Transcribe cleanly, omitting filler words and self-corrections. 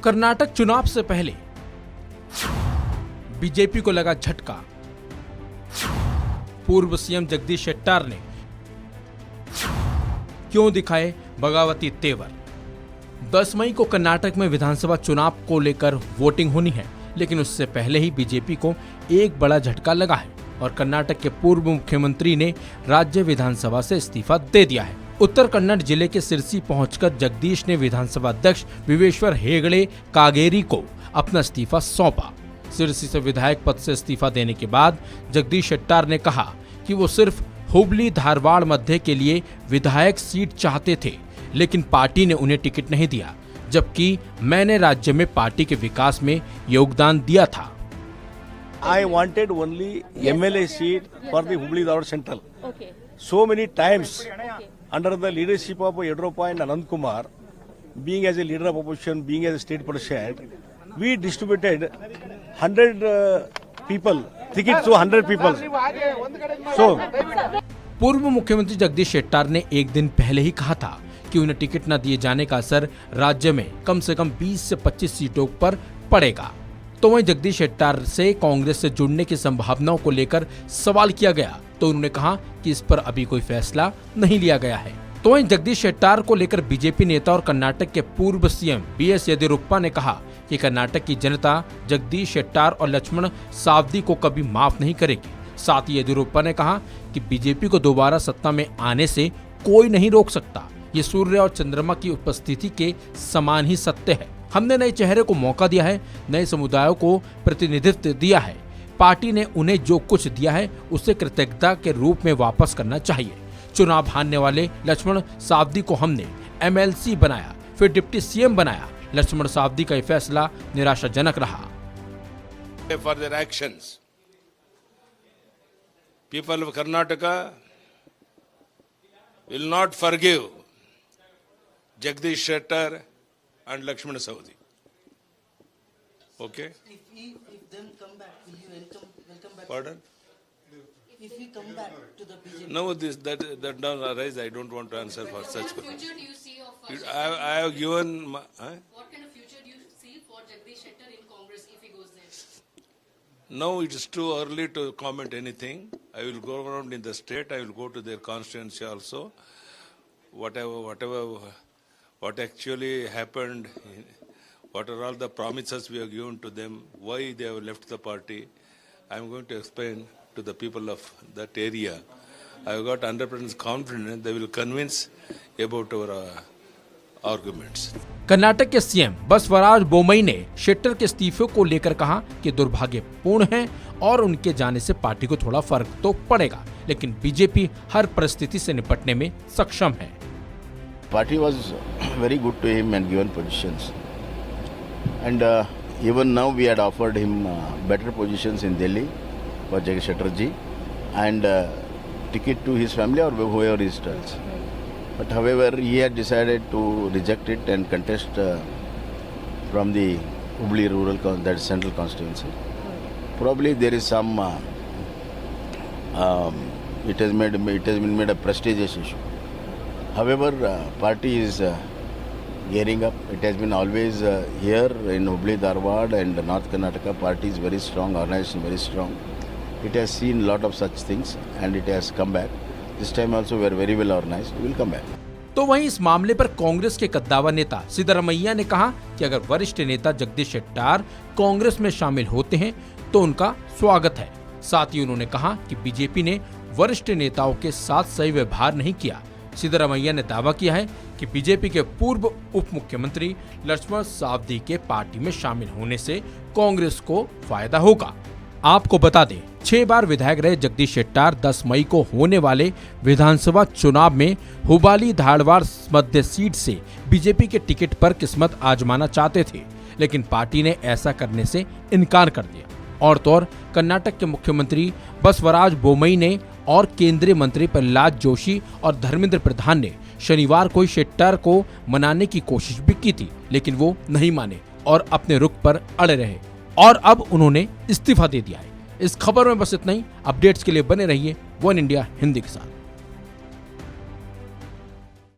कर्नाटक चुनाव से पहले बीजेपी को लगा झटका। पूर्व सीएम जगदीश शेट्टार ने क्यों दिखाए बगावती तेवर। 10 मई को कर्नाटक में विधानसभा चुनाव को लेकर वोटिंग होनी है, लेकिन उससे पहले ही बीजेपी को एक बड़ा झटका लगा है और कर्नाटक के पूर्व मुख्यमंत्री ने राज्य विधानसभा से इस्तीफा दे दिया है। उत्तर कन्नड़ जिले के सिरसी पहुंचकर जगदीश ने विधानसभा अध्यक्ष विवेश्वर हेगड़े कागेरी को अपना इस्तीफा सौंपा। सिरसी से विधायक पद से इस्तीफा देने के बाद जगदीश शेट्टार ने कहा कि वो सिर्फ हुबली धारवाड़ मध्य के लिए विधायक सीट चाहते थे, लेकिन पार्टी ने उन्हें टिकट नहीं दिया, जबकि मैंने राज्य में पार्टी के विकास में योगदान दिया था। I wanted only MLA seat for the Hubli Dharwad Central. Okay. So many times, Okay. under the leadership of Yediyurappa and Anand Kumar, being as a leader of opposition, being as a state president, we distributed 100 people, tickets to 100 people. So, पूर्व मुख्यमंत्री जगदीश शेट्टार ने एक दिन पहले ही कहा था कि उन्हें टिकट न दिए जाने का असर राज्य में कम से कम 20 से 25 सीटों पर पड़ेगा। तो वहीं जगदीश शेट्टार से कांग्रेस से जुड़ने की संभावनाओं को लेकर सवाल किया गया तो उन्होंने कहा कि इस पर अभी कोई फैसला नहीं लिया गया है। तो वहीं जगदीश शेट्टार को लेकर बीजेपी नेता और कर्नाटक के पूर्व सीएम बीएस येदियुरप्पा ने कहा कि कर्नाटक की जनता जगदीश शेट्टार और लक्ष्मण सावदी को कभी माफ नहीं करेगी। साथ ही येदियुरप्पा ने कहा कि बीजेपी को दोबारा सत्ता में आने से कोई नहीं रोक सकता। ये सूर्य और चंद्रमा की उपस्थिति के समान ही सत्य है। हमने नए चेहरे को मौका दिया है, नए समुदायों को प्रतिनिधित्व दिया है। पार्टी ने उन्हें जो कुछ दिया है उसे कृतज्ञता के रूप में वापस करना चाहिए। चुनाव हारने वाले लक्ष्मण सावदी को हमने एमएलसी बनाया, फिर डिप्टी सीएम बनाया। लक्ष्मण सावदी का यह फैसला निराशाजनक रहा। For their actions, people of Karnataka will not forgive Jagdish Shettar and Lakshman Saudi. Okay? If them come back, will you welcome back? Pardon? If you come back to the BJP. No, that does arise. I don't want to answer for such What kind of questions. future do you see of I have given. What kind of future do you see for Jagdish Shettar in Congress if he goes there? No, it is too early to comment anything. I will go around in the state. I will go to their constituency also. What actually happened, what are all the promises we have given to them, why they have left the party, I am going to explain to the people of that area. I have got 100% confidence they will convince about our arguments. Karnataka के CM Basavaraj Bommai ने शेट्टर के इस्तीफे को लेकर कहा कि दुर्भाग्यपूर्ण है और उनके जाने से पार्टी को थोड़ा फर्क तो पड़ेगा, लेकिन बीजेपी हर परिस्थिति से निपटने में सक्षम है। Party was very good to him and given positions, and even now we had offered him better positions in Delhi for Jagdish Shettar ji and ticket to his family or whoever he tells. But however, he had decided to reject it and contest from the Hubli rural, that is central constituency. Probably there is some. It has been made a prestigious issue. However, party is gearing up. It has been always here in Hubli, Dharwad and North Karnataka. Party is very strong, organization very strong. It has seen a lot of such things and it has come back. This time also we are very well organized. We will come back. तो वहीं इस मामले पर कांग्रेस के कद्दावर नेता सिद्धरामैया ने कहा कि अगर वरिष्ठ नेता जगदीश शेट्टार कांग्रेस में शामिल होते हैं तो उनका स्वागत है। साथ ही उन्होंने कहा कि बीजेपी ने वरिष्ठ नेताओं के साथ सही व्यवहार नहीं किया। सिद्धरामैया ने दावा किया है कि बीजेपी के पूर्व उप मुख्यमंत्री लक्ष्मण सावदी के पार्टी में शामिल होने से कांग्रेस को फायदा होगा। आपको बता दें, 6 बार विधायक रहे जगदीश शेट्टार 10 मई को होने वाले विधानसभा चुनाव में हुबली धारवाड़ मध्य सीट से बीजेपी के टिकट पर किस्मत आजमाना चाहते थे, लेकिन पार्टी ने ऐसा करने से इनकार कर दिया। और तो और कर्नाटक के मुख्यमंत्री बसवराज बोमई ने और केंद्रीय मंत्री प्रहलाद जोशी और धर्मेंद्र प्रधान ने शनिवार को शेट्टार को मनाने की कोशिश भी की थी, लेकिन वो नहीं माने और अपने रुख पर अड़े रहे और अब उन्होंने इस्तीफा दे दिया है। इस खबर में बस इतना ही। अपडेट्स के लिए बने रहिए वन इंडिया हिंदी के साथ।